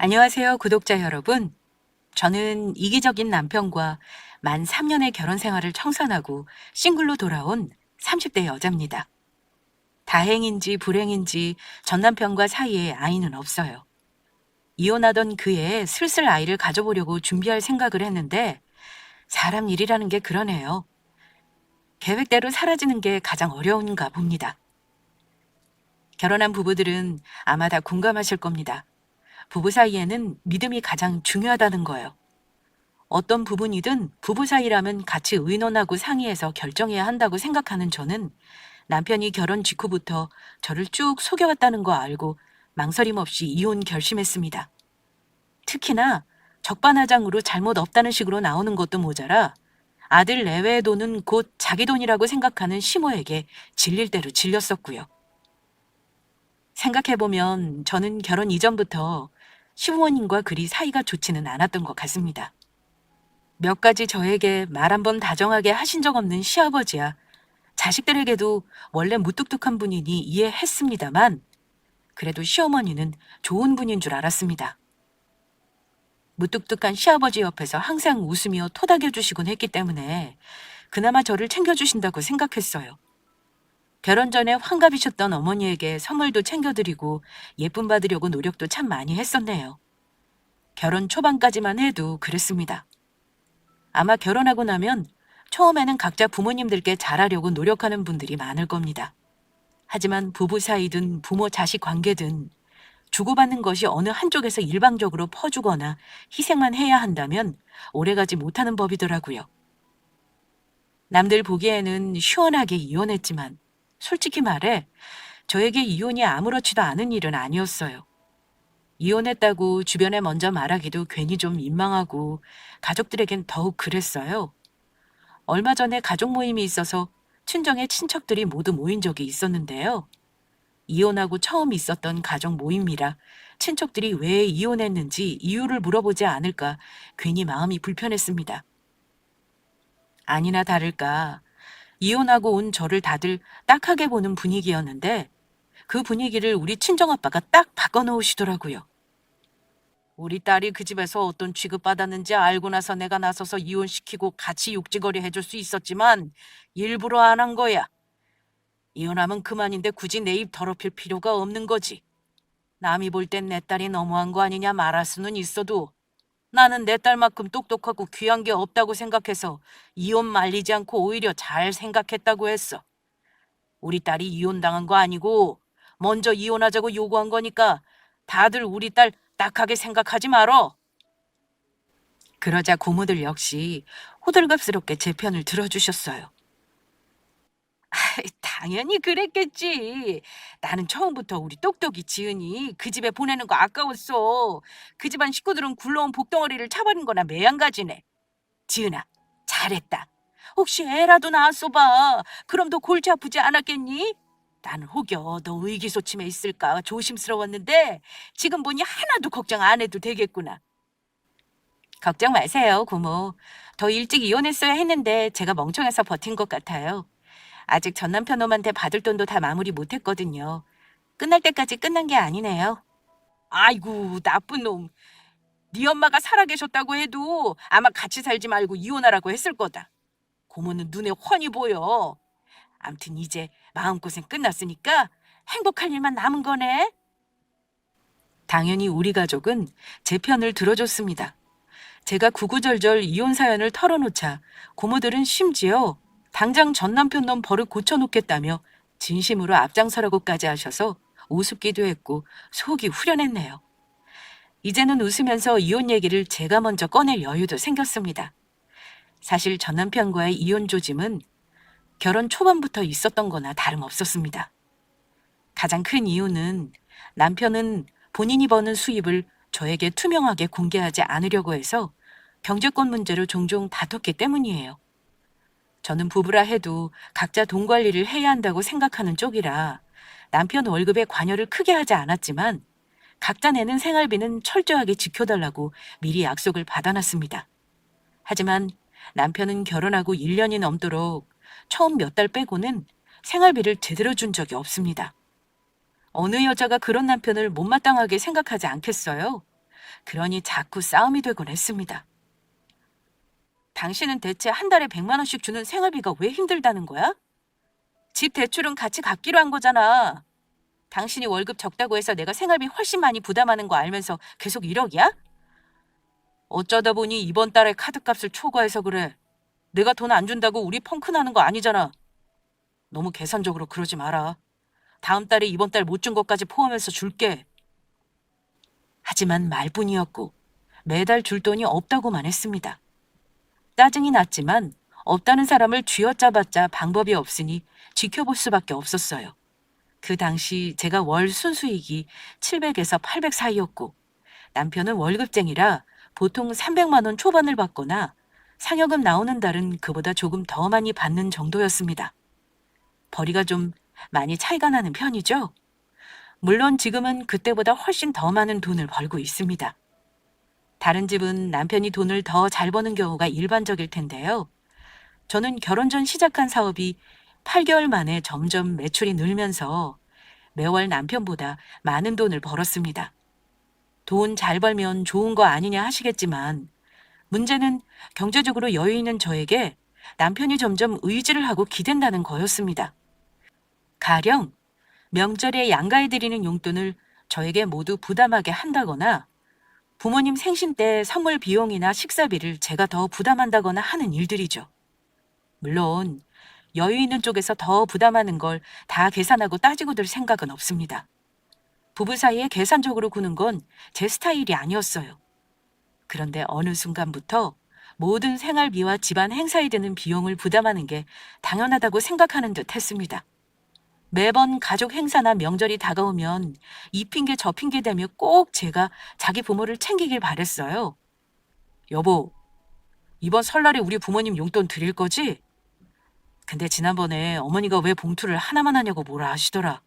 안녕하세요, 구독자 여러분. 저는 이기적인 남편과 만 3년의 결혼 생활을 청산하고 싱글로 돌아온 30대 여자입니다. 다행인지 불행인지 전 남편과 사이에 아이는 없어요. 이혼하던 그해 슬슬 아이를 가져보려고 준비할 생각을 했는데 사람 일이라는 게 그러네요. 계획대로 사라지는 게 가장 어려운가 봅니다. 결혼한 부부들은 아마 다 공감하실 겁니다. 부부 사이에는 믿음이 가장 중요하다는 거예요. 어떤 부분이든 부부 사이라면 같이 의논하고 상의해서 결정해야 한다고 생각하는 저는 남편이 결혼 직후부터 저를 쭉 속여왔다는 거 알고 망설임 없이 이혼 결심했습니다. 특히나 적반하장으로 잘못 없다는 식으로 나오는 것도 모자라 아들 내외의 돈은 곧 자기 돈이라고 생각하는 시모에게 질릴 대로 질렸었고요. 생각해보면 저는 결혼 이전부터 시부모님과 그리 사이가 좋지는 않았던 것 같습니다. 몇 가지 저에게 말 한 번 다정하게 하신 적 없는 시아버지야 자식들에게도 원래 무뚝뚝한 분이니 이해했습니다만 그래도 시어머니는 좋은 분인 줄 알았습니다. 무뚝뚝한 시아버지 옆에서 항상 웃으며 토닥여 주시곤 했기 때문에 그나마 저를 챙겨주신다고 생각했어요. 결혼 전에 환갑이셨던 어머니에게 선물도 챙겨드리고 예쁨 받으려고 노력도 참 많이 했었네요. 결혼 초반까지만 해도 그랬습니다. 아마 결혼하고 나면 처음에는 각자 부모님들께 잘하려고 노력하는 분들이 많을 겁니다. 하지만 부부 사이든 부모 자식 관계든 주고받는 것이 어느 한쪽에서 일방적으로 퍼주거나 희생만 해야 한다면 오래가지 못하는 법이더라고요. 남들 보기에는 시원하게 이혼했지만 솔직히 말해 저에게 이혼이 아무렇지도 않은 일은 아니었어요. 이혼했다고 주변에 먼저 말하기도 괜히 좀 민망하고 가족들에겐 더욱 그랬어요. 얼마 전에 가족 모임이 있어서 친정의 친척들이 모두 모인 적이 있었는데요. 이혼하고 처음 있었던 가족 모임이라 친척들이 왜 이혼했는지 이유를 물어보지 않을까 괜히 마음이 불편했습니다. 아니나 다를까 이혼하고 온 저를 다들 딱하게 보는 분위기였는데 그 분위기를 우리 친정아빠가 딱 바꿔놓으시더라고요. 우리 딸이 그 집에서 어떤 취급받았는지 알고 나서 내가 나서서 이혼시키고 같이 육지거리 해줄 수 있었지만 일부러 안 한 거야. 이혼하면 그만인데 굳이 내 입 더럽힐 필요가 없는 거지. 남이 볼 땐 내 딸이 너무한 거 아니냐 말할 수는 있어도 나는 내 딸만큼 똑똑하고 귀한 게 없다고 생각해서 이혼 말리지 않고 오히려 잘 생각했다고 했어. 우리 딸이 이혼당한 거 아니고 먼저 이혼하자고 요구한 거니까 다들 우리 딸 딱하게 생각하지 말어. 그러자 고모들 역시 호들갑스럽게 제 편을 들어주셨어요. 당연히 그랬겠지. 나는 처음부터 우리 똑똑이 지은이 그 집에 보내는 거 아까웠어. 그 집안 식구들은 굴러온 복덩어리를 차버린 거나 매한가지네. 지은아, 잘했다. 혹시 애라도 낳았어 봐. 그럼 더 골치 아프지 않았겠니? 나는 혹여 너 의기소침해 있을까 조심스러웠는데 지금 보니 하나도 걱정 안 해도 되겠구나. 걱정 마세요, 고모. 더 일찍 이혼했어야 했는데 제가 멍청해서 버틴 것 같아요. 아직 전 남편 놈한테 받을 돈도 다 마무리 못했거든요. 끝날 때까지 끝난 게 아니네요. 아이고, 나쁜 놈. 네 엄마가 살아계셨다고 해도 아마 같이 살지 말고 이혼하라고 했을 거다. 고모는 눈에 훤히 보여. 암튼 이제 마음고생 끝났으니까 행복할 일만 남은 거네. 당연히 우리 가족은 제 편을 들어줬습니다. 제가 구구절절 이혼 사연을 털어놓자 고모들은 심지어 당장 전 남편 놈 버릇 고쳐놓겠다며 진심으로 앞장서라고까지 하셔서 우습기도 했고 속이 후련했네요. 이제는 웃으면서 이혼 얘기를 제가 먼저 꺼낼 여유도 생겼습니다. 사실 전 남편과의 이혼 조짐은 결혼 초반부터 있었던 거나 다름없었습니다. 가장 큰 이유는 남편은 본인이 버는 수입을 저에게 투명하게 공개하지 않으려고 해서 경제권 문제로 종종 다퉜기 때문이에요. 저는 부부라 해도 각자 돈 관리를 해야 한다고 생각하는 쪽이라 남편 월급에 관여를 크게 하지 않았지만 각자 내는 생활비는 철저하게 지켜달라고 미리 약속을 받아놨습니다. 하지만 남편은 결혼하고 1년이 넘도록 처음 몇 달 빼고는 생활비를 제대로 준 적이 없습니다. 어느 여자가 그런 남편을 못마땅하게 생각하지 않겠어요? 그러니 자꾸 싸움이 되곤 했습니다. 당신은 대체 한 달에 100만 원씩 주는 생활비가 왜 힘들다는 거야? 집 대출은 같이 갚기로 한 거잖아. 당신이 월급 적다고 해서 내가 생활비 훨씬 많이 부담하는 거 알면서 계속 1억이야? 어쩌다 보니 이번 달에 카드값을 초과해서 그래. 내가 돈 안 준다고 우리 펑크 나는 거 아니잖아. 너무 계산적으로 그러지 마라. 다음 달에 이번 달 못 준 것까지 포함해서 줄게. 하지만 말뿐이었고 매달 줄 돈이 없다고만 했습니다. 짜증이 났지만 없다는 사람을 쥐어짜봤자 방법이 없으니 지켜볼 수밖에 없었어요. 그 당시 제가 월 순수익이 700에서 800 사이였고 남편은 월급쟁이라 보통 300만 원 초반을 받거나 상여금 나오는 달은 그보다 조금 더 많이 받는 정도였습니다. 벌이가 좀 많이 차이가 나는 편이죠. 물론 지금은 그때보다 훨씬 더 많은 돈을 벌고 있습니다. 다른 집은 남편이 돈을 더 잘 버는 경우가 일반적일 텐데요. 저는 결혼 전 시작한 사업이 8개월 만에 점점 매출이 늘면서 매월 남편보다 많은 돈을 벌었습니다. 돈 잘 벌면 좋은 거 아니냐 하시겠지만 문제는 경제적으로 여유 있는 저에게 남편이 점점 의지를 하고 기댄다는 거였습니다. 가령 명절에 양가해 드리는 용돈을 저에게 모두 부담하게 한다거나 부모님 생신 때 선물 비용이나 식사비를 제가 더 부담한다거나 하는 일들이죠. 물론 여유 있는 쪽에서 더 부담하는 걸 다 계산하고 따지고 들 생각은 없습니다. 부부 사이에 계산적으로 구는 건 제 스타일이 아니었어요. 그런데 어느 순간부터 모든 생활비와 집안 행사에 드는 비용을 부담하는 게 당연하다고 생각하는 듯 했습니다. 매번 가족 행사나 명절이 다가오면 이 핑계 저 핑계 대며 꼭 제가 자기 부모를 챙기길 바랬어요. 여보, 이번 설날에 우리 부모님 용돈 드릴 거지? 근데 지난번에 어머니가 왜 봉투를 하나만 하냐고 뭐라 하시더라.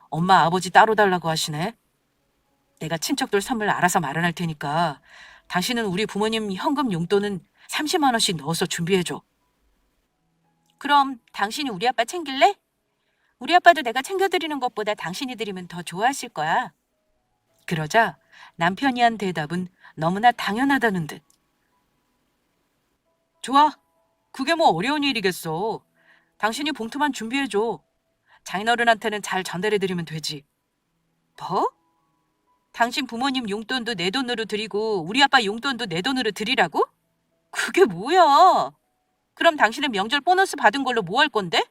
엄마 아버지 따로 달라고 하시네. 내가 친척들 선물 알아서 마련할 테니까 당신은 우리 부모님 현금 용돈은 30만 원씩 넣어서 준비해줘. 그럼 당신이 우리 아빠 챙길래? 우리 아빠도 내가 챙겨드리는 것보다 당신이 드리면 더 좋아하실 거야. 그러자 남편이 한 대답은 너무나 당연하다는 듯. 좋아. 그게 뭐 어려운 일이겠어. 당신이 봉투만 준비해줘. 장인어른한테는 잘 전달해드리면 되지. 뭐? 당신 부모님 용돈도 내 돈으로 드리고 우리 아빠 용돈도 내 돈으로 드리라고? 그게 뭐야? 그럼 당신은 명절 보너스 받은 걸로 뭐 할 건데?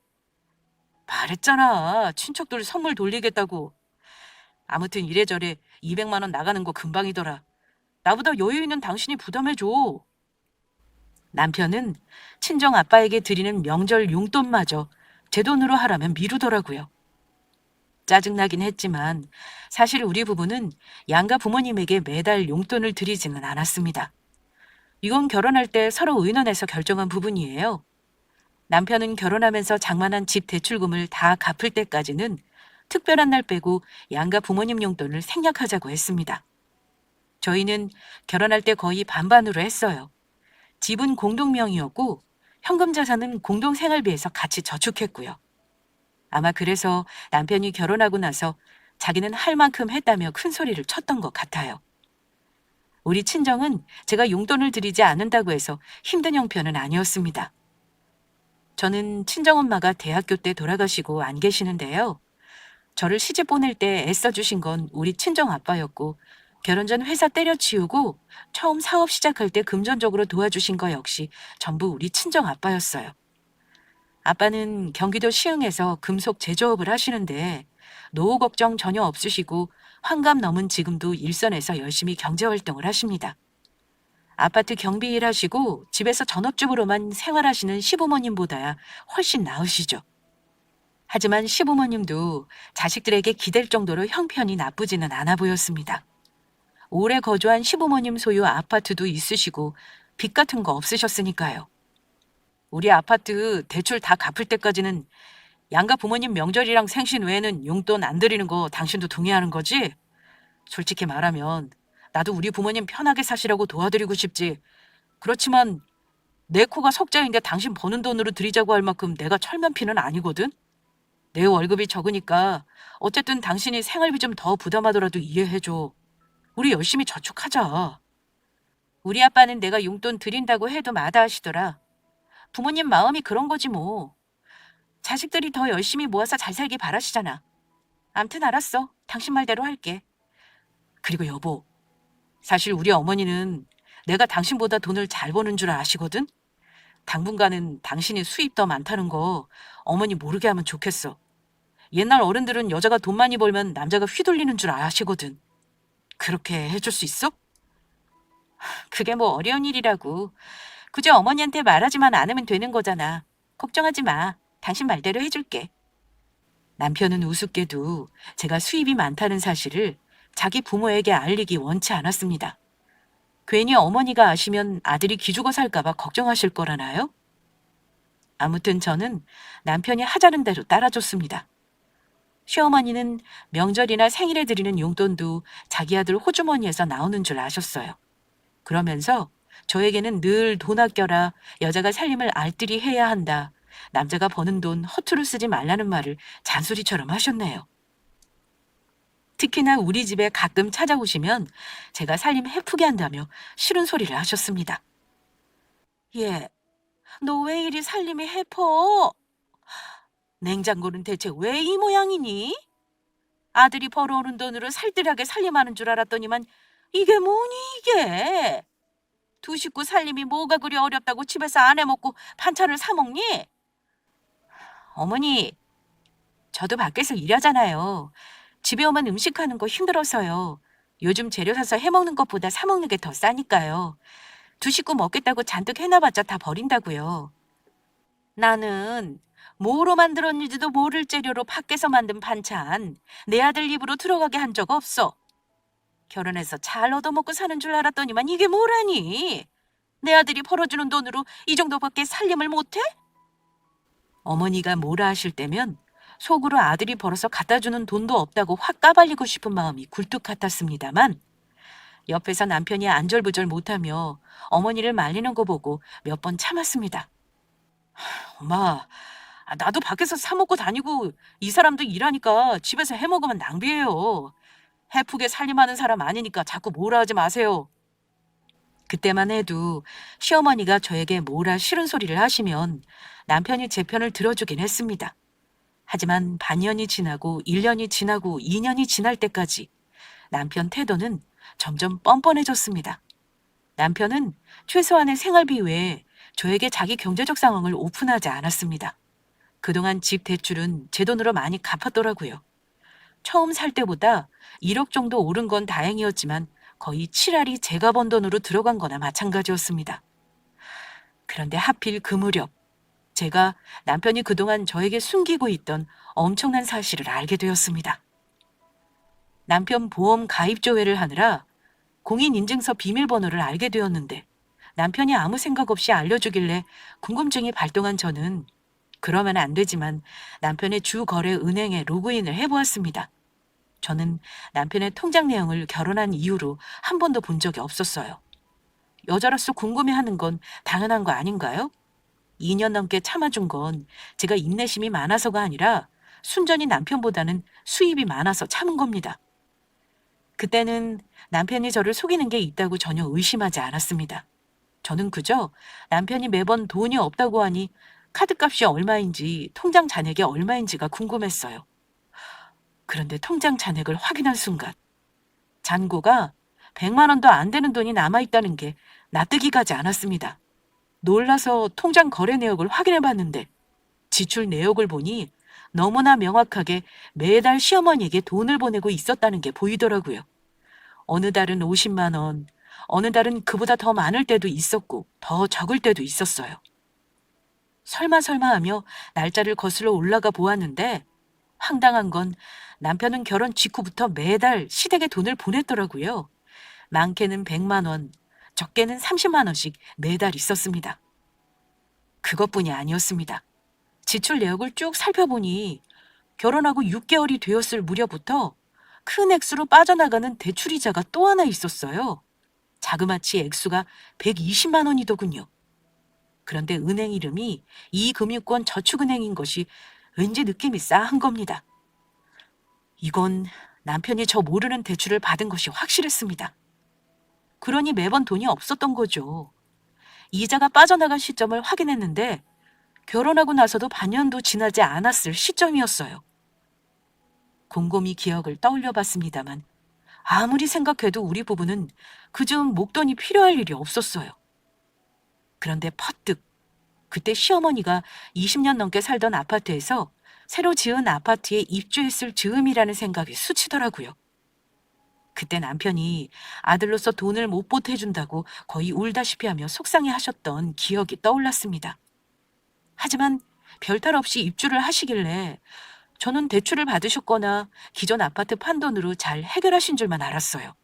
말했잖아. 친척들 선물 돌리겠다고. 아무튼 이래저래 200만 원 나가는 거 금방이더라. 나보다 여유 있는 당신이 부담해줘. 남편은 친정 아빠에게 드리는 명절 용돈마저 제 돈으로 하라면 미루더라고요. 짜증나긴 했지만 사실 우리 부부는 양가 부모님에게 매달 용돈을 드리지는 않았습니다. 이건 결혼할 때 서로 의논해서 결정한 부분이에요. 남편은 결혼하면서 장만한 집 대출금을 다 갚을 때까지는 특별한 날 빼고 양가 부모님 용돈을 생략하자고 했습니다. 저희는 결혼할 때 거의 반반으로 했어요. 집은 공동명의였고 현금 자산은 공동 생활비에서 같이 저축했고요. 아마 그래서 남편이 결혼하고 나서 자기는 할 만큼 했다며 큰 소리를 쳤던 것 같아요. 우리 친정은 제가 용돈을 드리지 않는다고 해서 힘든 형편은 아니었습니다. 저는 친정엄마가 대학교 때 돌아가시고 안 계시는데요. 저를 시집 보낼 때 애써주신 건 우리 친정아빠였고 결혼 전 회사 때려치우고 처음 사업 시작할 때 금전적으로 도와주신 거 역시 전부 우리 친정아빠였어요. 아빠는 경기도 시흥에서 금속 제조업을 하시는데 노후 걱정 전혀 없으시고 환갑 넘은 지금도 일선에서 열심히 경제활동을 하십니다. 아파트 경비 일하시고 집에서 전업주부로만 생활하시는 시부모님보다야 훨씬 나으시죠. 하지만 시부모님도 자식들에게 기댈 정도로 형편이 나쁘지는 않아 보였습니다. 오래 거주한 시부모님 소유 아파트도 있으시고 빚 같은 거 없으셨으니까요. 우리 아파트 대출 다 갚을 때까지는 양가 부모님 명절이랑 생신 외에는 용돈 안 드리는 거 당신도 동의하는 거지? 솔직히 말하면 나도 우리 부모님 편하게 사시라고 도와드리고 싶지. 그렇지만 내 코가 석자인데 당신 버는 돈으로 드리자고 할 만큼 내가 철면피는 아니거든. 내 월급이 적으니까 어쨌든 당신이 생활비 좀 더 부담하더라도 이해해줘. 우리 열심히 저축하자. 우리 아빠는 내가 용돈 드린다고 해도 마다하시더라. 부모님 마음이 그런 거지 뭐. 자식들이 더 열심히 모아서 잘 살길 바라시잖아. 암튼 알았어. 당신 말대로 할게. 그리고 여보, 사실 우리 어머니는 내가 당신보다 돈을 잘 버는 줄 아시거든? 당분간은 당신이 수입 더 많다는 거 어머니 모르게 하면 좋겠어. 옛날 어른들은 여자가 돈 많이 벌면 남자가 휘둘리는 줄 아시거든. 그렇게 해줄 수 있어? 그게 뭐 어려운 일이라고. 그저 어머니한테 말하지만 않으면 되는 거잖아. 걱정하지 마. 당신 말대로 해줄게. 남편은 우습게도 제가 수입이 많다는 사실을 자기 부모에게 알리기 원치 않았습니다. 괜히 어머니가 아시면 아들이 기죽어 살까봐 걱정하실 거라나요? 아무튼 저는 남편이 하자는 대로 따라줬습니다. 시어머니는 명절이나 생일에 드리는 용돈도 자기 아들 호주머니에서 나오는 줄 아셨어요. 그러면서 저에게는 늘 돈 아껴라, 여자가 살림을 알뜰히 해야 한다, 남자가 버는 돈 허투루 쓰지 말라는 말을 잔소리처럼 하셨네요. 특히나 우리 집에 가끔 찾아오시면 제가 살림 해프게 한다며 싫은 소리를 하셨습니다. 얘, 너 왜 이리 살림이 해퍼? 냉장고는 대체 왜 이 모양이니? 아들이 벌어오는 돈으로 살뜰하게 살림하는 줄 알았더니만 이게 뭐니 이게? 두 식구 살림이 뭐가 그리 어렵다고 집에서 안 해먹고 반찬을 사 먹니? 어머니, 저도 밖에서 일하잖아요. 집에 오면 음식하는 거 힘들어서요. 요즘 재료 사서 해먹는 것보다 사 먹는 게 더 싸니까요. 두 식구 먹겠다고 잔뜩 해놔봤자 다 버린다고요. 나는 뭐로 만들었는지도 모를 재료로 밖에서 만든 반찬 내 아들 입으로 들어가게 한 적 없어. 결혼해서 잘 얻어먹고 사는 줄 알았더니만 이게 뭐라니? 내 아들이 벌어주는 돈으로 이 정도밖에 살림을 못해? 어머니가 뭐라 하실 때면 속으로 아들이 벌어서 갖다 주는 돈도 없다고 확 까발리고 싶은 마음이 굴뚝 같았습니다만 옆에서 남편이 안절부절 못하며 어머니를 말리는 거 보고 몇 번 참았습니다. 엄마, 나도 밖에서 사 먹고 다니고 이 사람도 일하니까 집에서 해 먹으면 낭비예요. 해프게 살림하는 사람 아니니까 자꾸 뭐라 하지 마세요. 그때만 해도 시어머니가 저에게 뭐라 싫은 소리를 하시면 남편이 제 편을 들어주긴 했습니다. 하지만 반년이 지나고 1년이 지나고 2년이 지날 때까지 남편 태도는 점점 뻔뻔해졌습니다. 남편은 최소한의 생활비 외에 저에게 자기 경제적 상황을 오픈하지 않았습니다. 그동안 집 대출은 제 돈으로 많이 갚았더라고요. 처음 살 때보다 1억 정도 오른 건 다행이었지만 거의 7알이 제가 번 돈으로 들어간 거나 마찬가지였습니다. 그런데 하필 그 무렵 제가 남편이 그동안 저에게 숨기고 있던 엄청난 사실을 알게 되었습니다. 남편 보험 가입 조회를 하느라 공인인증서 비밀번호를 알게 되었는데 남편이 아무 생각 없이 알려주길래 궁금증이 발동한 저는 그러면 안 되지만 남편의 주 거래 은행에 로그인을 해보았습니다. 저는 남편의 통장 내용을 결혼한 이후로 한 번도 본 적이 없었어요. 여자로서 궁금해하는 건 당연한 거 아닌가요? 2년 넘게 참아준 건 제가 인내심이 많아서가 아니라 순전히 남편보다는 수입이 많아서 참은 겁니다. 그때는 남편이 저를 속이는 게 있다고 전혀 의심하지 않았습니다. 저는 그저 남편이 매번 돈이 없다고 하니 카드값이 얼마인지 통장 잔액이 얼마인지가 궁금했어요. 그런데 통장 잔액을 확인한 순간 잔고가 100만 원도 안 되는 돈이 남아있다는 게 납득이 가지 않았습니다. 놀라서 통장 거래 내역을 확인해 봤는데 지출 내역을 보니 너무나 명확하게 매달 시어머니에게 돈을 보내고 있었다는 게 보이더라고요. 어느 달은 50만 원, 어느 달은 그보다 더 많을 때도 있었고 더 적을 때도 있었어요. 설마 하며 날짜를 거슬러 올라가 보았는데 황당한 건 남편은 결혼 직후부터 매달 시댁에 돈을 보냈더라고요. 많게는 100만 원, 적게는 30만 원씩 매달 있었습니다. 그것뿐이 아니었습니다. 지출 내역을 쭉 살펴보니 결혼하고 6개월이 되었을 무렵부터 큰 액수로 빠져나가는 대출이자가 또 하나 있었어요. 자그마치 액수가 120만 원이더군요. 그런데 은행 이름이 이금융권 저축은행인 것이 왠지 느낌이 싸한 겁니다. 이건 남편이 저 모르는 대출을 받은 것이 확실했습니다. 그러니 매번 돈이 없었던 거죠. 이자가 빠져나간 시점을 확인했는데 결혼하고 나서도 반년도 지나지 않았을 시점이었어요. 곰곰이 기억을 떠올려 봤습니다만 아무리 생각해도 우리 부부는 그중 목돈이 필요할 일이 없었어요. 그런데 퍼뜩 그때 시어머니가 20년 넘게 살던 아파트에서 새로 지은 아파트에 입주했을 즈음이라는 생각이 스치더라고요. 그때 남편이 아들로서 돈을 못 보태준다고 거의 울다시피 하며 속상해하셨던 기억이 떠올랐습니다. 하지만 별탈 없이 입주를 하시길래 저는 대출을 받으셨거나 기존 아파트 판돈으로 잘 해결하신 줄만 알았어요.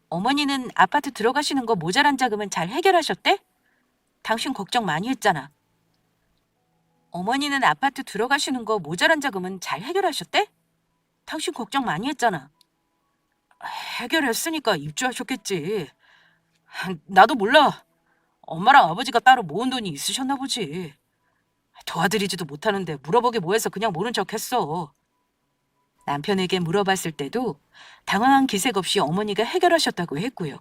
어머니는 아파트 들어가시는 거 모자란 자금은 잘 해결하셨대? 당신 걱정 많이 했잖아. 어머니는 아파트 들어가시는 거 모자란 자금은 잘 해결하셨대? 당신 걱정 많이 했잖아. 해결했으니까 입주하셨겠지. 나도 몰라. 엄마랑 아버지가 따로 모은 돈이 있으셨나 보지. 도와드리지도 못하는데 물어보게 뭐해서 그냥 모른 척 했어. 남편에게 물어봤을 때도 당황한 기색 없이 어머니가 해결하셨다고 했고요.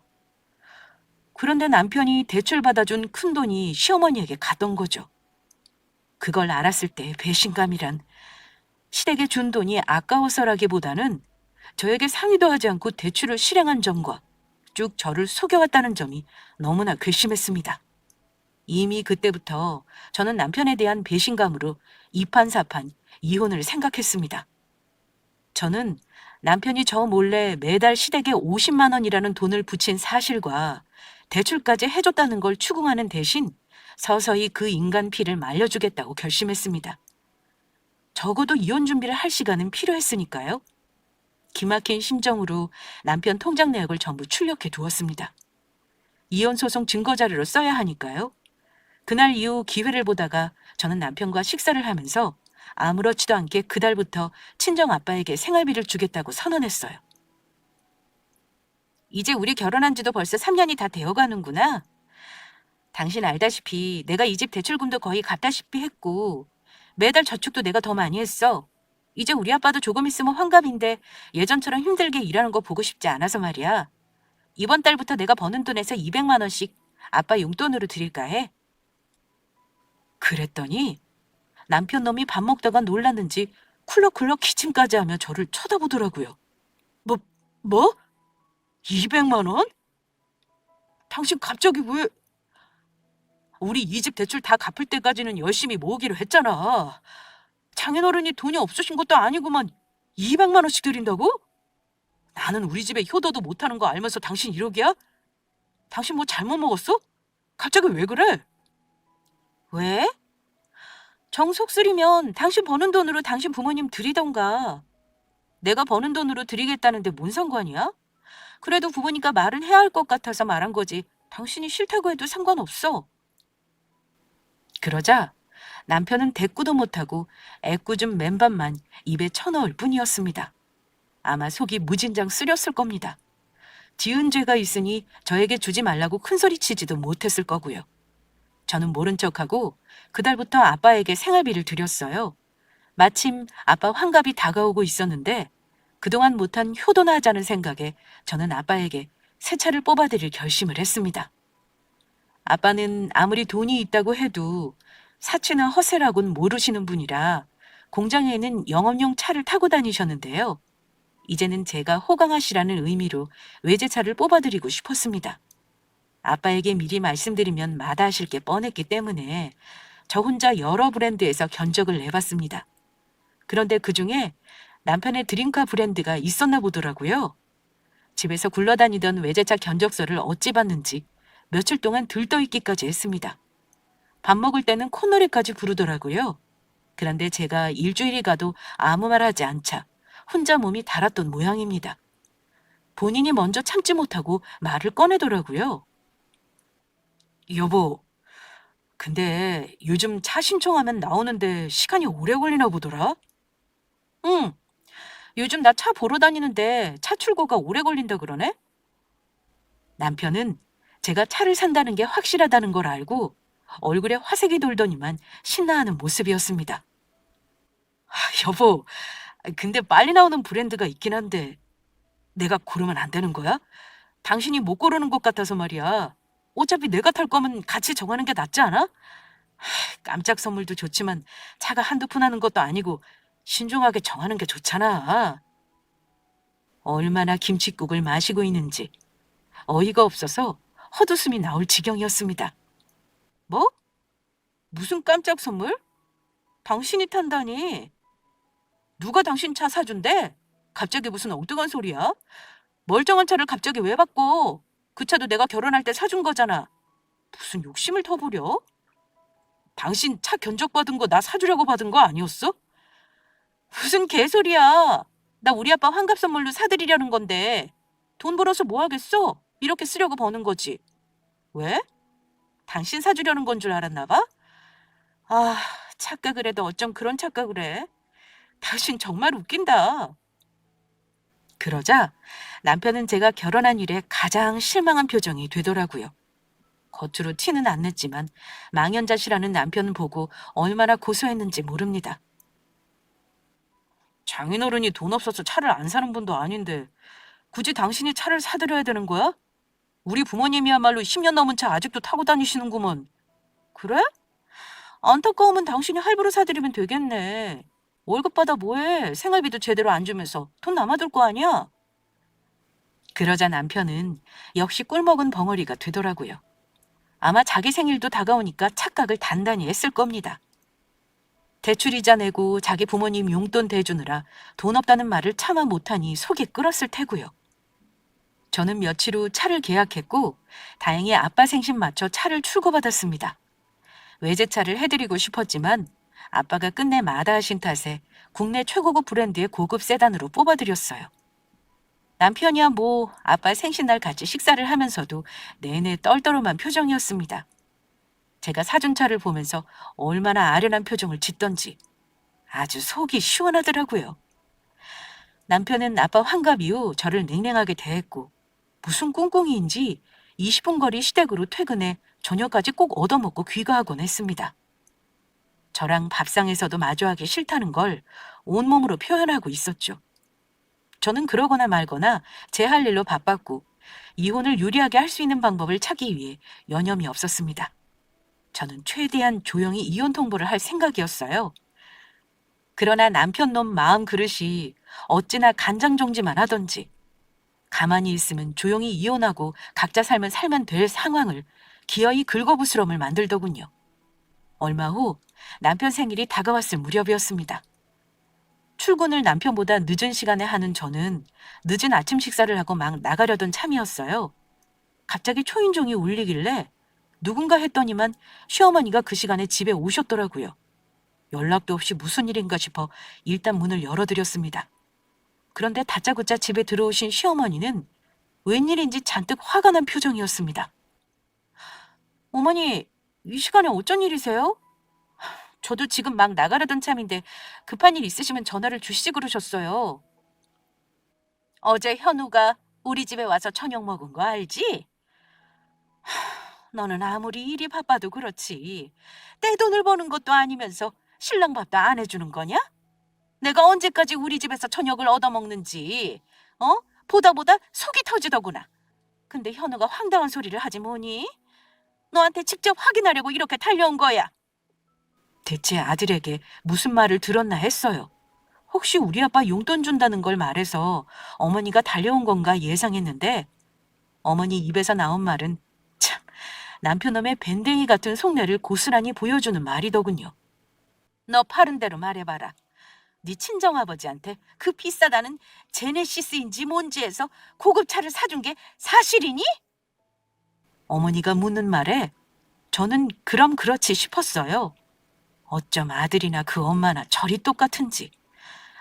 그런데 남편이 대출 받아준 큰돈이 시어머니에게 갔던 거죠. 그걸 알았을 때 배신감이란 시댁에 준 돈이 아까워서라기보다는 저에게 상의도 하지 않고 대출을 실행한 점과 쭉 저를 속여왔다는 점이 너무나 괘씸했습니다. 이미 그때부터 저는 남편에 대한 배신감으로 이판사판 이혼을 생각했습니다. 저는 남편이 저 몰래 매달 시댁에 50만 원이라는 돈을 붙인 사실과 대출까지 해줬다는 걸 추궁하는 대신 서서히 그 인간 피를 말려주겠다고 결심했습니다. 적어도 이혼 준비를 할 시간은 필요했으니까요. 기막힌 심정으로 남편 통장 내역을 전부 출력해 두었습니다. 이혼 소송 증거 자료로 써야 하니까요. 그날 이후 기회를 보다가 저는 남편과 식사를 하면서 아무렇지도 않게 그달부터 친정 아빠에게 생활비를 주겠다고 선언했어요. 이제 우리 결혼한 지도 벌써 3년이 다 되어가는구나. 당신 알다시피 내가 이 집 대출금도 거의 갚다시피 했고 매달 저축도 내가 더 많이 했어. 이제 우리 아빠도 조금 있으면 환갑인데 예전처럼 힘들게 일하는 거 보고 싶지 않아서 말이야. 이번 달부터 내가 버는 돈에서 200만 원씩 아빠 용돈으로 드릴까 해. 그랬더니 남편 놈이 밥 먹다가 놀랐는지 쿨럭쿨럭 기침까지 하며 저를 쳐다보더라고요. 뭐? 200만 원? 당신 갑자기 왜? 우리 이 집 대출 다 갚을 때까지는 열심히 모으기로 했잖아. 장인어른이 돈이 없으신 것도 아니구만 200만 원씩 드린다고? 나는 우리 집에 효도도 못하는 거 알면서 당신 이러기야? 당신 뭐 잘못 먹었어? 갑자기 왜 그래? 왜? 정속 쓰리면 당신 버는 돈으로 당신 부모님 드리던가. 내가 버는 돈으로 드리겠다는데 뭔 상관이야? 그래도 부부니까 말은 해야 할 것 같아서 말한 거지. 당신이 싫다고 해도 상관없어. 그러자 남편은 대꾸도 못하고 애꿎은 맨밥만 입에 쳐넣을 뿐이었습니다. 아마 속이 무진장 쓰렸을 겁니다. 지은 죄가 있으니 저에게 주지 말라고 큰소리치지도 못했을 거고요. 저는 모른 척하고 그달부터 아빠에게 생활비를 드렸어요. 마침 아빠 환갑이 다가오고 있었는데 그동안 못한 효도나 하자는 생각에 저는 아빠에게 새 차를 뽑아드릴 결심을 했습니다. 아빠는 아무리 돈이 있다고 해도 사치나 허세라곤 모르시는 분이라 공장에는 영업용 차를 타고 다니셨는데요. 이제는 제가 호강하시라는 의미로 외제차를 뽑아드리고 싶었습니다. 아빠에게 미리 말씀드리면 마다하실 게 뻔했기 때문에 저 혼자 여러 브랜드에서 견적을 내봤습니다. 그런데 그중에 남편의 드림카 브랜드가 있었나 보더라고요. 집에서 굴러다니던 외제차 견적서를 어찌 봤는지 며칠 동안 들떠있기까지 했습니다. 밥 먹을 때는 콧노래까지 부르더라고요. 그런데 제가 일주일이 가도 아무 말 하지 않자 혼자 몸이 달았던 모양입니다. 본인이 먼저 참지 못하고 말을 꺼내더라고요. 여보, 근데 요즘 차 신청하면 나오는데 시간이 오래 걸리나 보더라? 응, 요즘 나 차 보러 다니는데 차 출고가 오래 걸린다 그러네? 남편은 제가 차를 산다는 게 확실하다는 걸 알고 얼굴에 화색이 돌더니만 신나하는 모습이었습니다. 여보, 근데 빨리 나오는 브랜드가 있긴 한데 내가 고르면 안 되는 거야? 당신이 못 고르는 것 같아서 말이야. 어차피 내가 탈 거면 같이 정하는 게 낫지 않아? 깜짝 선물도 좋지만 차가 한두 푼 하는 것도 아니고 신중하게 정하는 게 좋잖아. 얼마나 김칫국을 마시고 있는지 어이가 없어서 헛웃음이 나올 지경이었습니다. 뭐? 무슨 깜짝 선물? 당신이 탄다니. 누가 당신 차 사준대? 갑자기 무슨 엉뚱한 소리야? 멀쩡한 차를 갑자기 왜 바꿔? 그 차도 내가 결혼할 때 사준 거잖아. 무슨 욕심을 터부려? 당신 차 견적받은 거 나 사주려고 받은 거 아니었어? 무슨 개소리야. 나 우리 아빠 환갑 선물로 사드리려는 건데 돈 벌어서 뭐 하겠어? 이렇게 쓰려고 버는 거지. 왜? 당신 사주려는 건 줄 알았나 봐? 아, 착각을 해도 어쩜 그런 착각을 해? 당신 정말 웃긴다. 그러자 남편은 제가 결혼한 일에 가장 실망한 표정이 되더라고요. 겉으로 티는 안 냈지만 망연자실하는 남편을 보고 얼마나 고소했는지 모릅니다. 장인어른이 돈 없어서 차를 안 사는 분도 아닌데 굳이 당신이 차를 사드려야 되는 거야? 우리 부모님이야말로 10년 넘은 차 아직도 타고 다니시는구먼. 그래? 안타까우면 당신이 할부로 사드리면 되겠네. 월급 받아 뭐해? 생활비도 제대로 안 주면서 돈 남아둘 거 아니야? 그러자 남편은 역시 꿀먹은 벙어리가 되더라고요. 아마 자기 생일도 다가오니까 착각을 단단히 했을 겁니다. 대출이자 내고 자기 부모님 용돈 대주느라 돈 없다는 말을 차마 못하니 속이 끓었을 테고요. 저는 며칠 후 차를 계약했고 다행히 아빠 생신 맞춰 차를 출고받았습니다. 외제차를 해드리고 싶었지만 아빠가 끝내 마다하신 탓에 국내 최고급 브랜드의 고급 세단으로 뽑아드렸어요. 남편이야 뭐 아빠 생신날 같이 식사를 하면서도 내내 떨떠름한 표정이었습니다. 제가 사준 차를 보면서 얼마나 아련한 표정을 짓던지 아주 속이 시원하더라고요. 남편은 아빠 환갑 이후 저를 냉랭하게 대했고 무슨 꿍꿍이인지 20분 거리 시댁으로 퇴근해 저녁까지 꼭 얻어먹고 귀가하곤 했습니다. 저랑 밥상에서도 마주하기 싫다는 걸 온몸으로 표현하고 있었죠. 저는 그러거나 말거나 제 할 일로 바빴고 이혼을 유리하게 할 수 있는 방법을 찾기 위해 여념이 없었습니다. 저는 최대한 조용히 이혼 통보를 할 생각이었어요. 그러나 남편 놈 마음 그릇이 어찌나 간장종지만 하던지 가만히 있으면 조용히 이혼하고 각자 삶을 살면 될 상황을 기어이 긁어부스럼을 만들더군요. 얼마 후 남편 생일이 다가왔을 무렵이었습니다. 출근을 남편보다 늦은 시간에 하는 저는 늦은 아침 식사를 하고 막 나가려던 참이었어요. 갑자기 초인종이 울리길래 누군가 했더니만 시어머니가 그 시간에 집에 오셨더라고요. 연락도 없이 무슨 일인가 싶어 일단 문을 열어드렸습니다. 그런데 다짜고짜 집에 들어오신 시어머니는 웬일인지 잔뜩 화가 난 표정이었습니다. 어머니, 이 시간에 어쩐 일이세요? 저도 지금 막 나가려던 참인데 급한 일 있으시면 전화를 주시지 그러셨어요. 어제 현우가 우리 집에 와서 저녁 먹은 거 알지? 너는 아무리 일이 바빠도 그렇지. 내 돈을 버는 것도 아니면서 신랑 밥도 안 해주는 거냐? 내가 언제까지 우리 집에서 저녁을 얻어먹는지 보다 보다 속이 터지더구나. 근데 현우가 황당한 소리를 하지 뭐니? 너한테 직접 확인하려고 이렇게 달려온 거야. 대체 아들에게 무슨 말을 들었나 했어요. 혹시 우리 아빠 용돈 준다는 걸 말해서 어머니가 달려온 건가 예상했는데 어머니 입에서 나온 말은 참 남편놈의 밴댕이 같은 속내를 고스란히 보여주는 말이더군요. 너 파른 대로 말해봐라. 네 친정아버지한테 그 비싸다는 제네시스인지 뭔지 해서 고급차를 사준 게 사실이니? 어머니가 묻는 말에 저는 그럼 그렇지 싶었어요. 어쩜 아들이나 그 엄마나 절이 똑같은지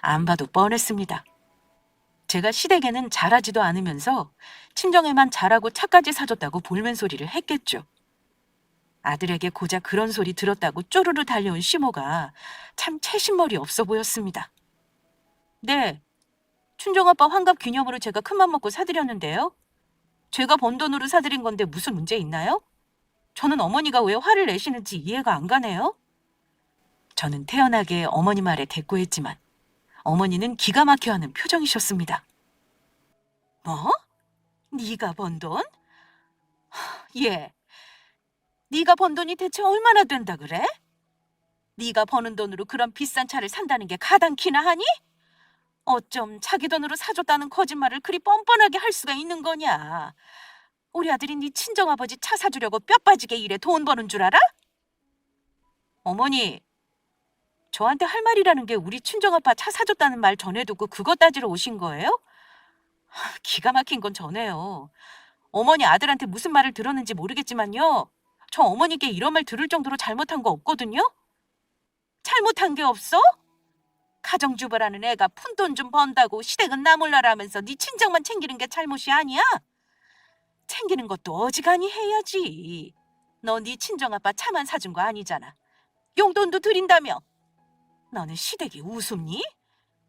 안 봐도 뻔했습니다. 제가 시댁에는 잘하지도 않으면서 친정에만 잘하고 차까지 사줬다고 볼멘소리를 했겠죠. 아들에게 고작 그런 소리 들었다고 쪼르르 달려온 시모가 참 채신머리 없어 보였습니다. 네, 춘정아빠 환갑 기념으로 제가 큰맘 먹고 사드렸는데요. 제가 번 돈으로 사드린 건데 무슨 문제 있나요? 저는 어머니가 왜 화를 내시는지 이해가 안 가네요. 저는 태연하게 어머니 말에 대꾸했지만 어머니는 기가 막혀하는 표정이셨습니다. 뭐? 네가 번 돈? 얘, 네가 번 돈이 대체 얼마나 된다 그래? 네가 버는 돈으로 그런 비싼 차를 산다는 게 가당키나 하니? 어쩜 자기 돈으로 사줬다는 거짓말을 그리 뻔뻔하게 할 수가 있는 거냐? 우리 아들이 네 친정아버지 차 사주려고 뼈 빠지게 일해 돈 버는 줄 알아? 어머니, 저한테 할 말이라는 게 우리 친정아빠 차 사줬다는 말 전해두고 그것 따지러 오신 거예요? 기가 막힌 건 전해요. 어머니 아들한테 무슨 말을 들었는지 모르겠지만요. 저 어머니께 이런 말 들을 정도로 잘못한 거 없거든요? 잘못한 게 없어? 가정주부라는 애가 푼돈 좀 번다고 시댁은 나 몰라라 하면서 네 친정만 챙기는 게 잘못이 아니야? 챙기는 것도 어지간히 해야지. 너 네 친정아빠 차만 사준 거 아니잖아. 용돈도 드린다며. 너는 시댁이 우습니?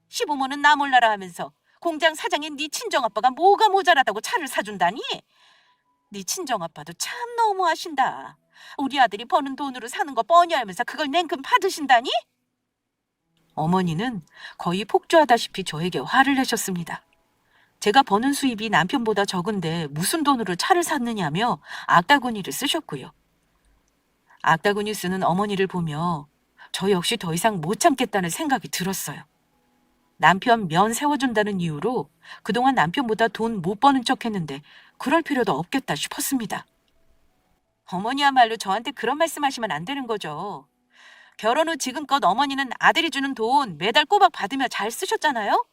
시부모는 나 몰라라 하면서 공장 사장인 네 친정아빠가 뭐가 모자라다고 차를 사준다니? 네 친정아빠도 참 너무하신다. 우리 아들이 버는 돈으로 사는 거 뻔히 알면서 그걸 냉큼 받으신다니? 어머니는 거의 폭주하다시피 저에게 화를 내셨습니다. 제가 버는 수입이 남편보다 적은데 무슨 돈으로 차를 샀느냐며 악다구니를 쓰셨고요. 악다구니 쓰는 어머니를 보며 저 역시 더 이상 못 참겠다는 생각이 들었어요. 남편 면 세워준다는 이유로 그동안 남편보다 돈 못 버는 척 했는데 그럴 필요도 없겠다 싶었습니다. 어머니야말로 저한테 그런 말씀하시면 안 되는 거죠. 결혼 후 지금껏 어머니는 아들이 주는 돈 매달 꼬박 받으며 잘 쓰셨잖아요?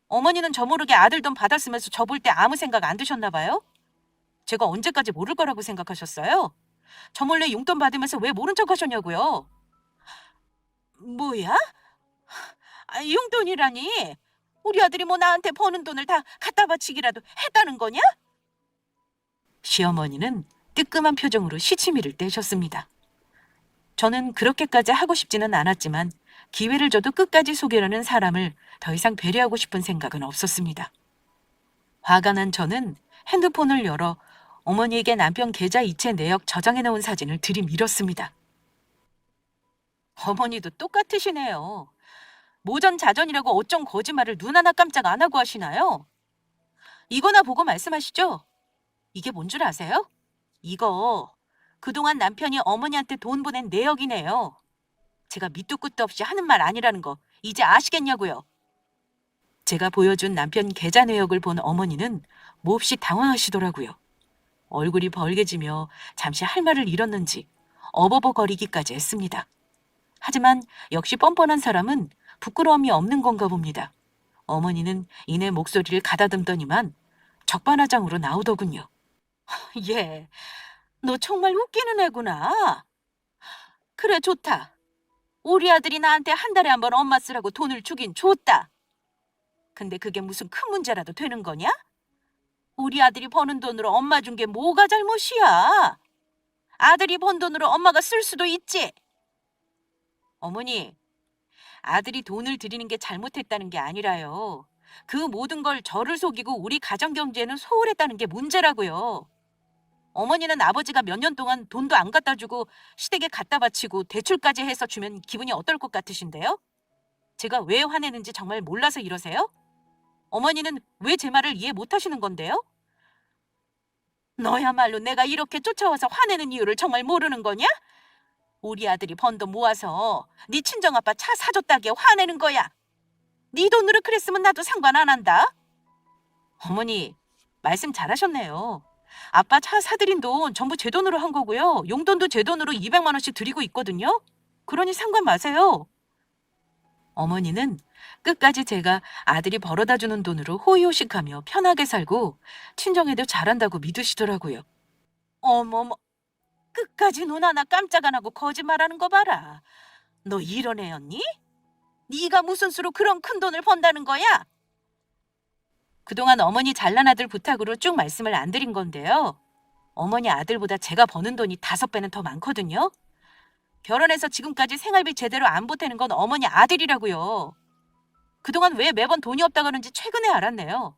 어머니는 저 모르게 아들 돈 받았으면서 저 볼 때 아무 생각 안 드셨나 봐요? 제가 언제까지 모를 거라고 생각하셨어요? 저 몰래 용돈 받으면서 왜 모른 척 하셨냐고요? 뭐야? 용돈이라니? 우리 아들이 뭐 나한테 버는 돈을 다 갖다 바치기라도 했다는 거냐? 시어머니는 뜨끔한 표정으로 시치미를 떼셨습니다. 저는 그렇게까지 하고 싶지는 않았지만 기회를 줘도 끝까지 속이려는 사람을 더 이상 배려하고 싶은 생각은 없었습니다. 화가 난 저는 핸드폰을 열어 어머니에게 남편 계좌 이체 내역 저장해 놓은 사진을 들이밀었습니다. 어머니도 똑같으시네요. 모전자전이라고 어쩜 거짓말을 눈 하나 깜짝 안 하고 하시나요? 이거나 보고 말씀하시죠. 이게 뭔 줄 아세요? 이거 그동안 남편이 어머니한테 돈 보낸 내역이네요. 제가 밑도 끝도 없이 하는 말 아니라는 거 이제 아시겠냐고요. 제가 보여준 남편 계좌 내역을 본 어머니는 몹시 당황하시더라고요. 얼굴이 벌개지며 잠시 할 말을 잃었는지 어버버거리기까지 했습니다. 하지만 역시 뻔뻔한 사람은 부끄러움이 없는 건가 봅니다. 어머니는 이내 목소리를 가다듬더니만 적반하장으로 나오더군요. 예, 너 정말 웃기는 애구나. 그래, 좋다. 우리 아들이 나한테 한 달에 한 번 엄마 쓰라고 돈을 주긴 줬다. 근데 그게 무슨 큰 문제라도 되는 거냐? 우리 아들이 버는 돈으로 엄마 준 게 뭐가 잘못이야? 아들이 번 돈으로 엄마가 쓸 수도 있지. 어머니, 아들이 돈을 들이는 게 잘못했다는 게 아니라요. 그 모든 걸 저를 속이고 우리 가정 경제에는 소홀했다는 게 문제라고요. 어머니는 아버지가 몇 년 동안 돈도 안 갖다 주고 시댁에 갖다 바치고 대출까지 해서 주면 기분이 어떨 것 같으신데요? 제가 왜 화내는지 정말 몰라서 이러세요? 어머니는 왜 제 말을 이해 못 하시는 건데요? 너야말로 내가 이렇게 쫓아와서 화내는 이유를 정말 모르는 거냐? 우리 아들이 번 돈 모아서 네 친정아빠 차 사줬다기에 화내는 거야. 네 돈으로 그랬으면 나도 상관 안 한다. 어머니, 말씀 잘하셨네요. 아빠 차 사드린 돈 전부 제 돈으로 한 거고요. 용돈도 제 돈으로 200만 원씩 드리고 있거든요. 그러니 상관 마세요. 어머니는 끝까지 제가 아들이 벌어다 주는 돈으로 호의호식하며 편하게 살고 친정에도 잘한다고 믿으시더라고요. 어머머, 끝까지 눈 하나 깜짝 안 하고 거짓말하는 거 봐라. 너 이런 애였니? 네가 무슨 수로 그런 큰 돈을 번다는 거야? 그동안 어머니 잘난 아들 부탁으로 쭉 말씀을 안 드린 건데요. 어머니 아들보다 제가 버는 돈이 5배는 더 많거든요. 결혼해서 지금까지 생활비 제대로 안 보태는 건 어머니 아들이라고요. 그동안 왜 매번 돈이 없다 그러는지 최근에 알았네요.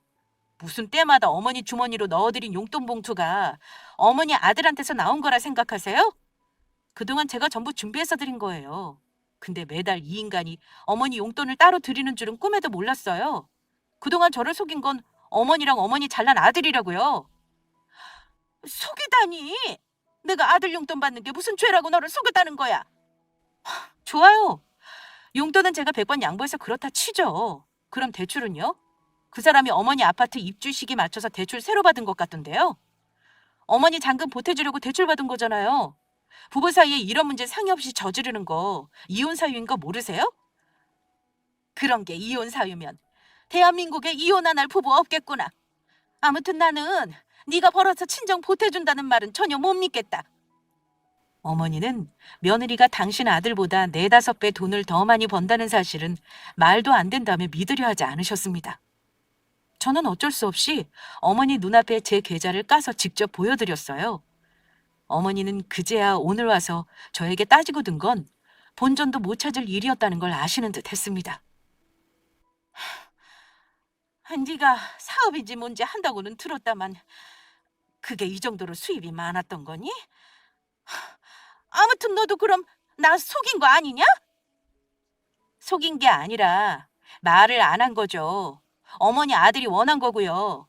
무슨 때마다 어머니 주머니로 넣어드린 용돈 봉투가 어머니 아들한테서 나온 거라 생각하세요? 그동안 제가 전부 준비해서 드린 거예요. 근데 매달 이 인간이 어머니 용돈을 따로 드리는 줄은 꿈에도 몰랐어요. 그동안 저를 속인 건 어머니랑 어머니 잘난 아들이라고요. 속이다니! 내가 아들 용돈 받는 게 무슨 죄라고 너를 속였다는 거야? 좋아요. 용돈은 제가 100번 양보해서 그렇다 치죠. 그럼 대출은요? 그 사람이 어머니 아파트 입주 시기 맞춰서 대출 새로 받은 것 같던데요. 어머니 잔금 보태주려고 대출 받은 거잖아요. 부부 사이에 이런 문제 상의 없이 저지르는 거 이혼 사유인 거 모르세요? 그런 게 이혼 사유면 대한민국에 이혼 안 할 부부 없겠구나. 아무튼 나는 네가 벌어서 친정 보태준다는 말은 전혀 못 믿겠다. 어머니는 며느리가 당신 아들보다 4~5배 돈을 더 많이 번다는 사실은 말도 안 된다며 믿으려 하지 않으셨습니다. 저는 어쩔 수 없이 어머니 눈앞에 제 계좌를 까서 직접 보여드렸어요. 어머니는 그제야 오늘 와서 저에게 따지고 든 건 본전도 못 찾을 일이었다는 걸 아시는 듯 했습니다. 네가 사업인지 뭔지 한다고는 들었다만 그게 이 정도로 수입이 많았던 거니? 아무튼 너도 그럼 나 속인 거 아니냐? 속인 게 아니라 말을 안 한 거죠. 어머니 아들이 원한 거고요.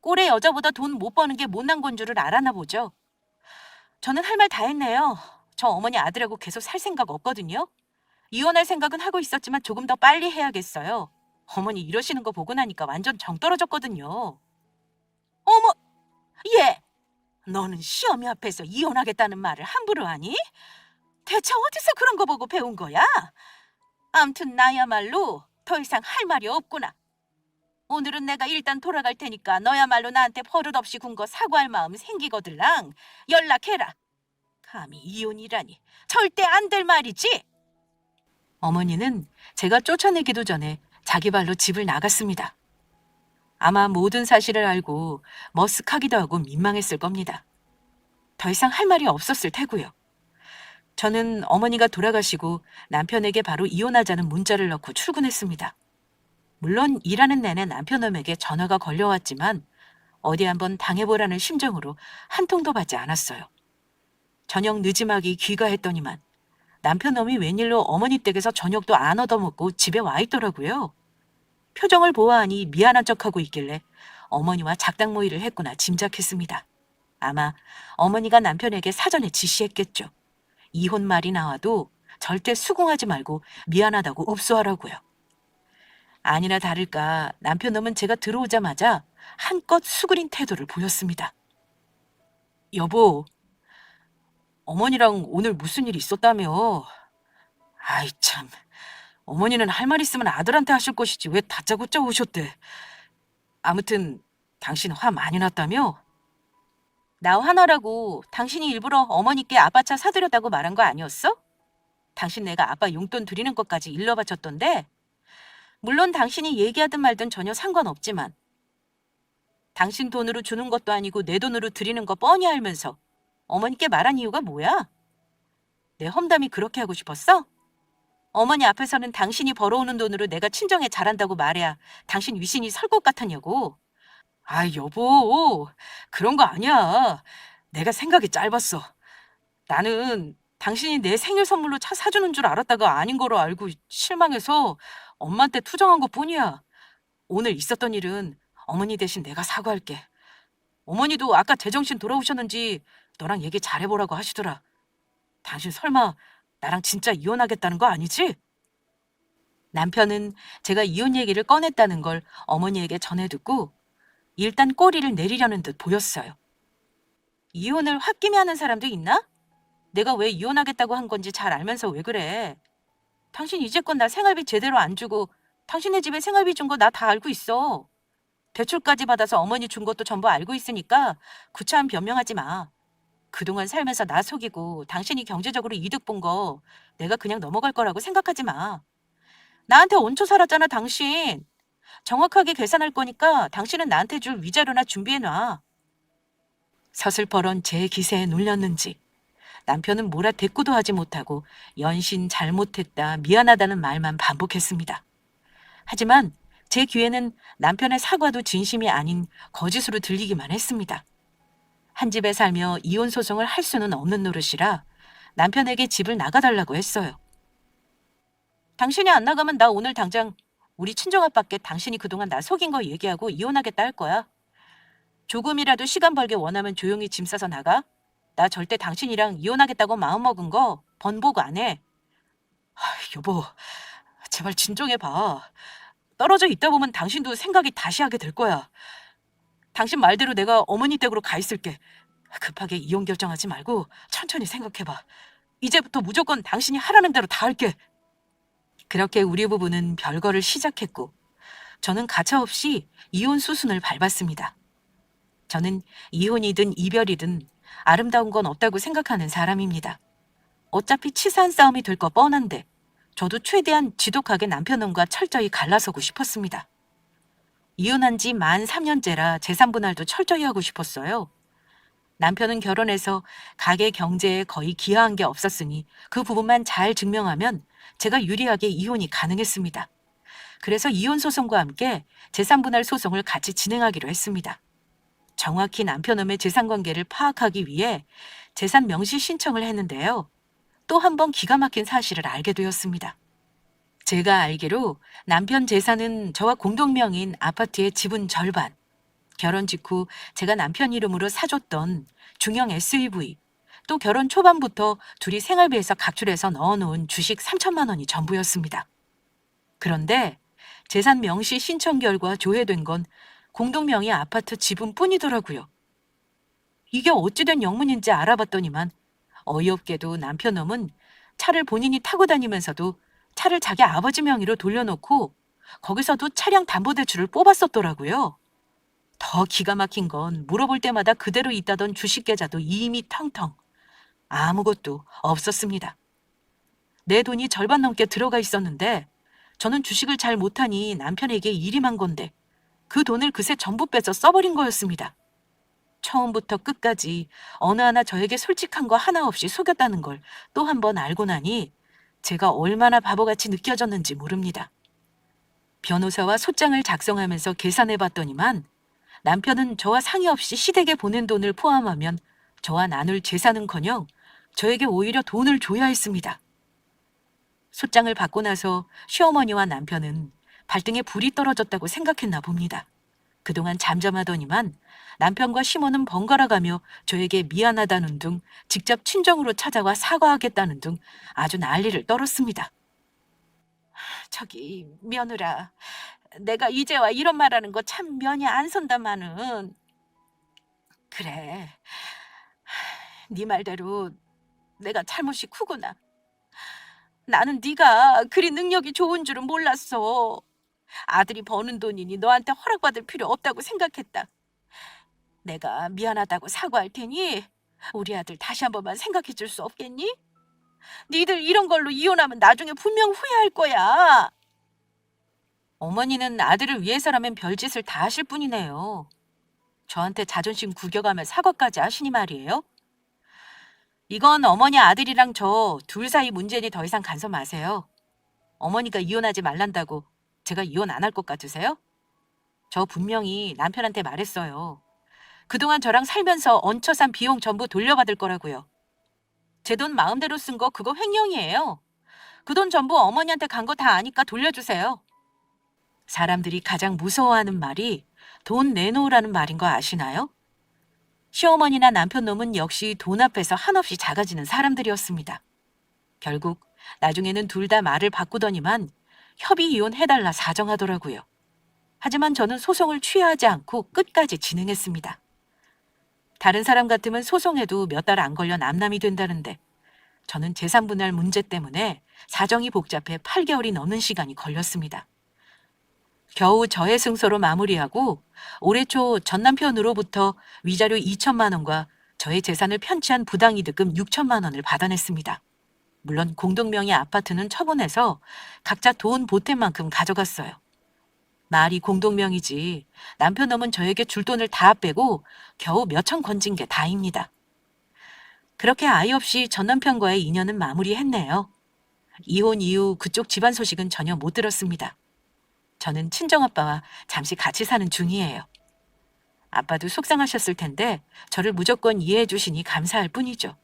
꼴의 여자보다 돈 못 버는 게 못난 건 줄을 알았나 보죠. 저는 할 말 다 했네요. 저 어머니 아들하고 계속 살 생각 없거든요. 이혼할 생각은 하고 있었지만 조금 더 빨리 해야겠어요. 어머니 이러시는 거 보고 나니까 완전 정 떨어졌거든요. 어머, 얘! 너는 시어미 앞에서 이혼하겠다는 말을 함부로 하니? 대체 어디서 그런 거 보고 배운 거야? 암튼 나야말로 더 이상 할 말이 없구나. 오늘은 내가 일단 돌아갈 테니까 너야말로 나한테 버릇없이 군 거 사과할 마음 생기거들랑 연락해라. 감히 이혼이라니 절대 안 될 말이지. 어머니는 제가 쫓아내기도 전에 자기 발로 집을 나갔습니다. 아마 모든 사실을 알고 머쓱하기도 하고 민망했을 겁니다. 더 이상 할 말이 없었을 테고요. 저는 어머니가 돌아가시고 남편에게 바로 이혼하자는 문자를 넣고 출근했습니다. 물론 일하는 내내 남편놈에게 전화가 걸려왔지만 어디 한번 당해보라는 심정으로 한 통도 받지 않았어요. 저녁 늦지막이 귀가했더니만 남편놈이 웬일로 어머니 댁에서 저녁도 안 얻어먹고 집에 와 있더라고요. 표정을 보아하니 미안한 척하고 있길래 어머니와 작당 모의를 했구나 짐작했습니다. 아마 어머니가 남편에게 사전에 지시했겠죠. 이혼 말이 나와도 절대 수긍하지 말고 미안하다고 읍소하라고요. 아니나 다를까 남편놈은 제가 들어오자마자 한껏 수그린 태도를 보였습니다. 여보, 어머니랑 오늘 무슨 일 있었다며? 아이 참, 어머니는 할 말 있으면 아들한테 하실 것이지 왜 다짜고짜 오셨대. 아무튼 당신 화 많이 났다며? 나 화나라고 당신이 일부러 어머니께 아빠 차 사드렸다고 말한 거 아니었어? 당신 내가 아빠 용돈 드리는 것까지 일러 바쳤던데? 물론 당신이 얘기하든 말든 전혀 상관없지만 당신 돈으로 주는 것도 아니고 내 돈으로 드리는 거 뻔히 알면서 어머니께 말한 이유가 뭐야? 내 험담이 그렇게 하고 싶었어? 어머니 앞에서는 당신이 벌어오는 돈으로 내가 친정에 잘한다고 말해야 당신 위신이 설 것 같았냐고. 아, 여보, 그런 거 아니야. 내가 생각이 짧았어. 나는 당신이 내 생일 선물로 차 사주는 줄 알았다가 아닌 거로 알고 실망해서 엄마한테 투정한 것뿐이야. 오늘 있었던 일은 어머니 대신 내가 사과할게. 어머니도 아까 제정신 돌아오셨는지 너랑 얘기 잘해보라고 하시더라. 당신 설마 나랑 진짜 이혼하겠다는 거 아니지? 남편은 제가 이혼 얘기를 꺼냈다는 걸 어머니에게 전해 듣고 일단 꼬리를 내리려는 듯 보였어요. 이혼을 홧김에 하는 사람도 있나? 내가 왜 이혼하겠다고 한 건지 잘 알면서 왜 그래? 당신 이제껏 나 생활비 제대로 안 주고 당신네 집에 생활비 준 거 나 다 알고 있어. 대출까지 받아서 어머니 준 것도 전부 알고 있으니까 구차한 변명하지 마. 그동안 살면서 나 속이고 당신이 경제적으로 이득 본 거 내가 그냥 넘어갈 거라고 생각하지 마. 나한테 얹혀 살았잖아, 당신. 정확하게 계산할 거니까 당신은 나한테 줄 위자료나 준비해놔. 서슬퍼런 제 기세에 눌렸는지 남편은 뭐라 대꾸도 하지 못하고 연신 잘못했다, 미안하다는 말만 반복했습니다. 하지만 제 귀에는 남편의 사과도 진심이 아닌 거짓으로 들리기만 했습니다. 한 집에 살며 이혼 소송을 할 수는 없는 노릇이라 남편에게 집을 나가달라고 했어요. 당신이 안 나가면 나 오늘 당장 우리 친정아빠께 당신이 그동안 나 속인 거 얘기하고 이혼하겠다 할 거야. 조금이라도 시간 벌게 원하면 조용히 짐 싸서 나가. 나 절대 당신이랑 이혼하겠다고 마음먹은 거 번복 안 해. 여보, 제발 진정해봐. 떨어져 있다 보면 당신도 생각이 다시 하게 될 거야. 당신 말대로 내가 어머니 댁으로 가 있을게. 급하게 이혼 결정하지 말고 천천히 생각해봐. 이제부터 무조건 당신이 하라는 대로 다 할게. 그렇게 우리 부부는 별거를 시작했고 저는 가차없이 이혼 수순을 밟았습니다. 저는 이혼이든 이별이든 아름다운 건 없다고 생각하는 사람입니다. 어차피 치사한 싸움이 될 거 뻔한데 저도 최대한 지독하게 남편과 철저히 갈라서고 싶었습니다. 이혼한 지 만 3년째라 재산 분할도 철저히 하고 싶었어요. 남편은 결혼해서 가게 경제에 거의 기여한 게 없었으니 그 부분만 잘 증명하면 제가 유리하게 이혼이 가능했습니다. 그래서 이혼 소송과 함께 재산 분할 소송을 같이 진행하기로 했습니다. 정확히 남편놈의 재산 관계를 파악하기 위해 재산 명시 신청을 했는데요. 또 한 번 기가 막힌 사실을 알게 되었습니다. 제가 알기로 남편 재산은 저와 공동명의인 아파트의 지분 절반, 결혼 직후 제가 남편 이름으로 사줬던 중형 SUV, 또 결혼 초반부터 둘이 생활비에서 각출해서 넣어놓은 주식 3천만 원이 전부였습니다. 그런데 재산 명시 신청 결과 조회된 건 공동명의 아파트 지분뿐이더라고요. 이게 어찌된 영문인지 알아봤더니만 어이없게도 남편놈은 차를 본인이 타고 다니면서도 차를 자기 아버지 명의로 돌려놓고 거기서도 차량 담보대출을 뽑았었더라고요. 더 기가 막힌 건 물어볼 때마다 그대로 있다던 주식 계좌도 이미 텅텅. 아무것도 없었습니다. 내 돈이 절반 넘게 들어가 있었는데 저는 주식을 잘 못하니 남편에게 일임한 건데 그 돈을 그새 전부 빼서 써버린 거였습니다. 처음부터 끝까지 어느 하나 저에게 솔직한 거 하나 없이 속였다는 걸 또 한 번 알고 나니 제가 얼마나 바보같이 느껴졌는지 모릅니다. 변호사와 소장을 작성하면서 계산해 봤더니만 남편은 저와 상의 없이 시댁에 보낸 돈을 포함하면 저와 나눌 재산은커녕 저에게 오히려 돈을 줘야 했습니다. 소장을 받고 나서 시어머니와 남편은 발등에 불이 떨어졌다고 생각했나 봅니다. 그동안 잠잠하더니만 남편과 시모는 번갈아가며 저에게 미안하다는 둥 직접 친정으로 찾아와 사과하겠다는 둥 아주 난리를 떨었습니다. 저기 며느라, 내가 이제와 이런 말하는 거 참 면이 안 선다마는. 그래, 네 말대로 내가 잘못이 크구나. 나는 네가 그리 능력이 좋은 줄은 몰랐어. 아들이 버는 돈이니 너한테 허락받을 필요 없다고 생각했다. 내가 미안하다고 사과할 테니 우리 아들 다시 한 번만 생각해 줄 수 없겠니? 니들 이런 걸로 이혼하면 나중에 분명 후회할 거야. 어머니는 아들을 위해서라면 별짓을 다 하실 뿐이네요. 저한테 자존심 구겨가며 사과까지 하시니 말이에요. 이건 어머니 아들이랑 저 둘 사이 문제니 더 이상 간섭 마세요. 어머니가 이혼하지 말란다고 제가 이혼 안 할 것 같으세요? 저 분명히 남편한테 말했어요. 그동안 저랑 살면서 얹혀 산 비용 전부 돌려받을 거라고요. 제 돈 마음대로 쓴 거 그거 횡령이에요. 그 돈 전부 어머니한테 간 거 다 아니까 돌려주세요. 사람들이 가장 무서워하는 말이 돈 내놓으라는 말인 거 아시나요? 시어머니나 남편놈은 역시 돈 앞에서 한없이 작아지는 사람들이었습니다. 결국 나중에는 둘 다 말을 바꾸더니만 협의 이혼해달라 사정하더라고요. 하지만 저는 소송을 취하하지 않고 끝까지 진행했습니다. 다른 사람 같으면 소송해도 몇 달 안 걸려 남남이 된다는데 저는 재산 분할 문제 때문에 사정이 복잡해 8개월이 넘는 시간이 걸렸습니다. 겨우 저의 승소로 마무리하고 올해 초 전 남편으로부터 위자료 2천만 원과 저의 재산을 편취한 부당이득금 6천만 원을 받아냈습니다. 물론 공동명의 아파트는 처분해서 각자 돈 보탠 만큼 가져갔어요. 말이 공동명이지 남편놈은 저에게 줄 돈을 다 빼고 겨우 몇천 건진 게 다입니다. 그렇게 아이 없이 전 남편과의 인연은 마무리했네요. 이혼 이후 그쪽 집안 소식은 전혀 못 들었습니다. 저는 친정아빠와 잠시 같이 사는 중이에요. 아빠도 속상하셨을 텐데 저를 무조건 이해해 주시니 감사할 뿐이죠.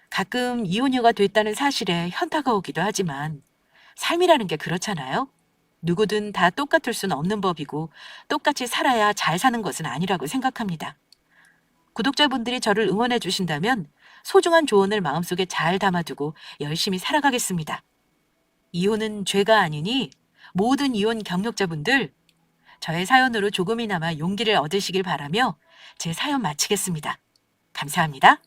가끔 이혼녀가 됐다는 사실에 현타가 오기도 하지만 삶이라는 게 그렇잖아요. 누구든 다 똑같을 수는 없는 법이고 똑같이 살아야 잘 사는 것은 아니라고 생각합니다. 구독자분들이 저를 응원해 주신다면 소중한 조언을 마음속에 잘 담아두고 열심히 살아가겠습니다. 이혼은 죄가 아니니 모든 이혼 경력자분들 저의 사연으로 조금이나마 용기를 얻으시길 바라며 제 사연 마치겠습니다. 감사합니다.